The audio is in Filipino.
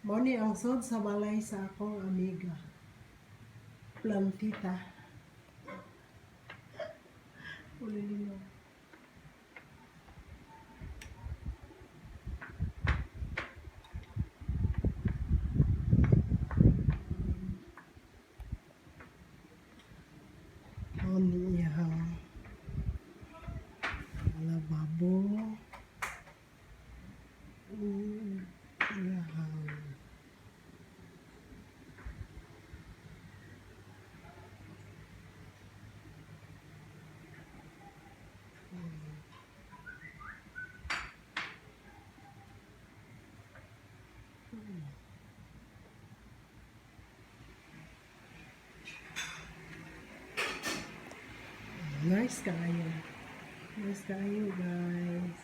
Mao ni ang sod sa balay sa akong amiga. Plantita. Ulilino. Mao ni iyang lababo. Nice kayo. Nice kayo, guys.